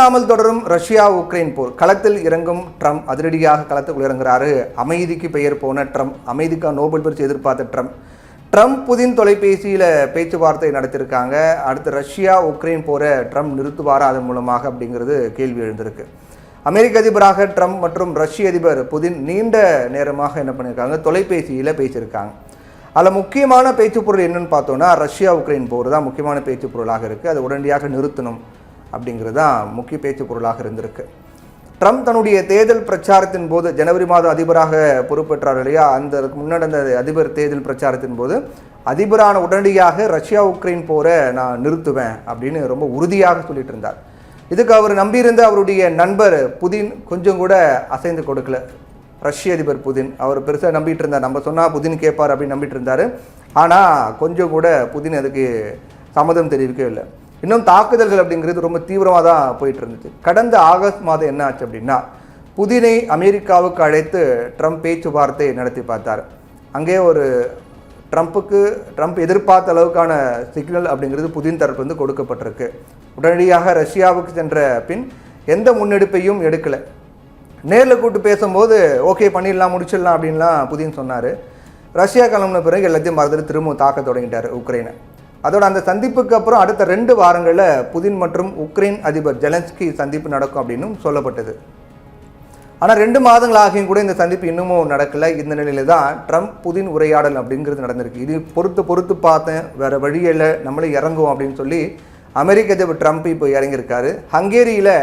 ஓயாமல் தொடரும் Russia Ukraine போர். களத்தில் இறங்கும் ட்ரம்ப் அதிரடியாக களத்துக்குள் இறங்குறாரு. அமைதிக்கு பெயர் போன ட்ரம்ப், அமைதிக்காக நோபல் பரிசு எதிர்பார்த்த ட்ரம்ப் புதின் தொலைபேசியில் பேச்சுவார்த்தை நடத்தியிருக்காங்க. அடுத்து ரஷ்யா உக்ரைன் போரை ட்ரம்ப் நிறுத்துவாரா அதன் மூலமாக அப்படிங்கிறது கேள்வி எழுந்திருக்கு. அமெரிக்க அதிபராக ட்ரம்ப் மற்றும் ரஷ்ய அதிபர் புதின் நீண்ட நேரமாக என்ன பண்ணியிருக்காங்க, தொலைபேசியில் பேசியிருக்காங்க. அதில் முக்கியமான பேச்சு பொருள் என்னன்னு பார்த்தோன்னா ரஷ்யா உக்ரைன் போர் தான் முக்கியமான பேச்சு பொருளாக இருக்குது. அதை உடனடியாக நிறுத்தணும் அப்படிங்கிறது தான் முக்கிய பேச்சு பொருளாக இருந்திருக்கு. ட்ரம்ப் தன்னுடைய தேர்தல் பிரச்சாரத்தின் போது ஜனவரி மாதம் அதிபராக பொறுப்பேற்றார் இல்லையா, அந்த முன்னடந்த அதிபர் தேர்தல் பிரச்சாரத்தின் போது அதிபரான உடனடியாக ரஷ்யா உக்ரைன் போரை நான் நிறுத்துவேன் அப்படின்னு ரொம்ப உறுதியாக சொல்லிட்டு இருந்தார். இதுக்கு அவர் நம்பியிருந்த அவருடைய நண்பர் புதின் கொஞ்சம் கூட அசைந்து கொடுக்கல. ரஷ்ய அதிபர் புதின் அவர் பெருசாக நம்பிட்டு இருந்தார், நம்ம சொன்னால் புதின் கேட்பார் அப்படின்னு நம்பிட்டு இருந்தார். ஆனால் கொஞ்சம் கூட புதின் அதுக்கு சம்மதம் தெரிவிக்கவே இல்லை. இன்னும் தாக்குதல்கள் அப்படிங்கிறது ரொம்ப தீவிரமாக தான் போயிட்டு இருந்துச்சு. கடந்த ஆகஸ்ட் மாதம் என்ன ஆச்சு அப்படின்னா, புதினை அமெரிக்காவுக்கு அழைத்து ட்ரம்ப் பேச்சுவார்த்தை நடத்தி பார்த்தார். அங்கே ஒரு ட்ரம்ப் எதிர்பார்த்த அளவுக்கான சிக்னல் அப்படிங்கிறது புதின் தரப்பு வந்து கொடுக்கப்பட்டிருக்கு. உடனடியாக ரஷ்யாவுக்கு சென்ற பின் எந்த முன்னெடுப்பையும் எடுக்கலை. நேரில் கூப்பிட்டு பேசும்போது ஓகே பண்ணிடலாம் முடிச்சிடலாம் அப்படின்லாம் புதின் சொன்னார். ரஷ்யா கிளம்பின பிறகு எல்லாத்தையும் மறந்துட்டு திரும்ப தாக்க தொடங்கிட்டார் உக்ரைனை. அதோட அந்த சந்திப்புக்கு அப்புறம் அடுத்த 2 வாரங்களில் புதின் மற்றும் உக்ரைன் அதிபர் ஜெலன்ஸ்கி சந்திப்பு நடக்கும் அப்படின்னு சொல்லப்பட்டது. ஆனால் 2 மாதங்கள் ஆகியும் கூட இந்த சந்திப்பு இன்னமும் நடக்கலை. இந்த நிலையில தான் ட்ரம்ப் புதின் உரையாடல் அப்படிங்கிறது நடந்திருக்கு. இது பொறுத்து பார்த்தேன், வேறு வழியில் நம்மளே இறங்குவோம் அப்படின்னு சொல்லி அமெரிக்க அதிபர் ட்ரம்ப் இப்போ இறங்கியிருக்காரு. ஹங்கேரியில்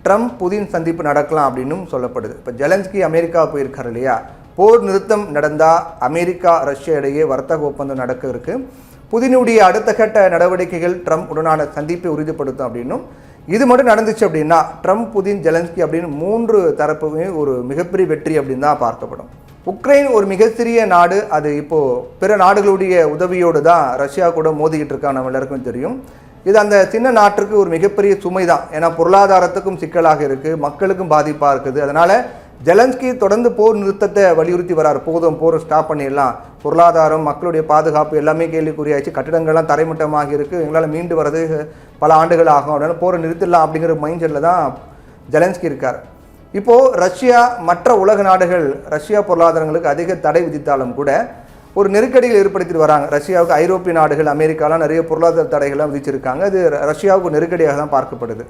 ட்ரம்ப் புதின் சந்திப்பு நடக்கலாம் அப்படின்னும் சொல்லப்படுது. இப்போ ஜெலன்ஸ்கி அமெரிக்கா போயிருக்காரு இல்லையா, போர் நிறுத்தம் நடந்தால் அமெரிக்கா ரஷ்யா இடையே வர்த்தக ஒப்பந்தம் நடக்க இருக்கு. புதினுடைய அடுத்த கட்ட நடவடிக்கைகள் ட்ரம்ப் உடனான சந்திப்பை உறுதிப்படுத்தும் அப்படின்னும், இது மட்டும் நடந்துச்சு அப்படின்னா ட்ரம்ப் புதின் ஜெலன்ஸ்கி அப்படின்னு 3 தரப்புமே ஒரு மிகப்பெரிய வெற்றி அப்படின்னு தான் பார்க்கப்படும். உக்ரைன் ஒரு மிக சிறிய நாடு, அது இப்போது பிற நாடுகளுடைய உதவியோடு தான் ரஷ்யா கூட மோதிக்கிட்டு இருக்கா, நம்ம எல்லாருக்கும் தெரியும். இது அந்த சின்ன நாட்டுக்கு ஒரு மிகப்பெரிய சுமை தான். ஏன்னா பொருளாதாரத்துக்கும் சிக்கலாக இருக்குது, மக்களுக்கும் பாதிப்பாக இருக்குது. அதனால் ஜெலன்ஸ்கி தொடர்ந்து போர் நிறுத்தத்தை வலியுறுத்தி வரார். போதும், போரை ஸ்டாப் பண்ணிடலாம், பொருளாதாரம் மக்களுடைய பாதுகாப்பு எல்லாமே கேள்விக்குறியாச்சு, கட்டிடங்கள்லாம் தரைமட்டமாக இருக்குது, எங்களால் மீண்டு வர்றது பல ஆண்டுகள் ஆகும், அதனால் போரை நிறுத்திடலாம் அப்படிங்கிற மைண்ட் செட்டில் தான் ஜெலன்ஸ்கி இருக்கார். இப்போது ரஷ்யா மற்ற உலக நாடுகள் ரஷ்யா பொருளாதாரங்களுக்கு அதிக தடை விதித்தாலும் கூட ஒரு நெருக்கடிகள் ஏற்படுத்திட்டு வராங்க. ரஷ்யாவுக்கு ஐரோப்பிய நாடுகள் அமெரிக்காலாம் நிறைய பொருளாதார தடைகள்லாம் விதிச்சிருக்காங்க. அது ரஷ்யாவுக்கு நெருக்கடியாக தான் பார்க்கப்படுது.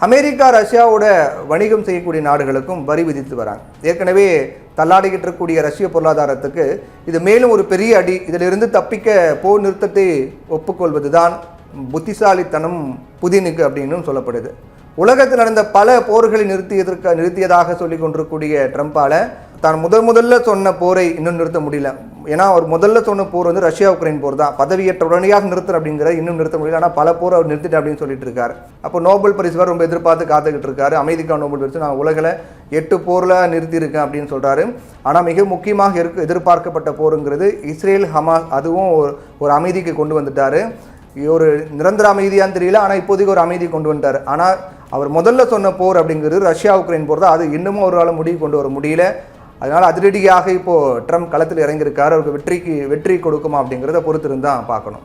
அமெரிக்கா ரஷ்யாவோட வணிகம் செய்யக்கூடிய நாடுகளுக்கும் வரி விதித்து வராங்க. ஏற்கனவே தள்ளாடிக்கிட்டு இருக்கக்கூடிய ரஷ்ய பொருளாதாரத்துக்கு இது மேலும் ஒரு பெரிய அடி. இதிலிருந்து தப்பிக்க போர் நிறுத்தத்தை ஒப்புக்கொள்வது தான் புத்திசாலித்தனம் புதினுக்கு அப்படின்னு சொல்லப்படுது. உலகத்தில் நடந்த பல போர்களை நிறுத்தியதாக சொல்லி கொண்டிருக்கக்கூடிய ட்ரம்ப்பால் தான் முதல்ல சொன்ன போரை இன்னும் நிறுத்த முடியல. ஏன்னா அவர் முதல்ல சொன்ன போர் வந்து ரஷ்யா உக்ரைன் போர் தான். பதவியேற்ற உடனடியாக நிறுத்தம் அப்படிங்கிறத இன்னும் நிறுத்த முடியல. ஆனால் பல போர் அவர் நிறுத்திட்டு அப்படின்னு சொல்லிட்டு இருக்காரு. அப்போ நோபல் பரிசு ரொம்ப எதிர்பார்த்து காத்துக்கிட்டு இருக்காரு. அமைதிக்கான நோபல் பரிசு நான் உலகில் 8 போரில் நிறுத்தியிருக்கேன் அப்படின்னு சொல்கிறாரு. ஆனால் மிக முக்கியமாக எதிர்பார்க்கப்பட்ட போருங்கிறது இஸ்ரேல் ஹமாஸ், அதுவும் ஒரு அமைதிக்கு கொண்டு வந்துட்டார். ஒரு நிரந்தர அமைதியான்னு தெரியல, ஆனால் இப்போதைக்கு ஒரு அமைதி கொண்டு வந்துட்டார். ஆனால் அவர் முதல்ல சொன்ன போர் அப்படிங்கிறது ரஷ்யா உக்ரைன் போர் தான். அது இன்னமும் அவரால் முடிவு கொண்டு வர முடியல. அதனால் அதிரடியாக இப்போது ட்ரம்ப் களத்தில் இறங்கியிருக்காரு. அவருக்கு வெற்றி கொடுக்குமா அப்படிங்கிறத பொறுத்திருந்தான் பார்க்கணும்.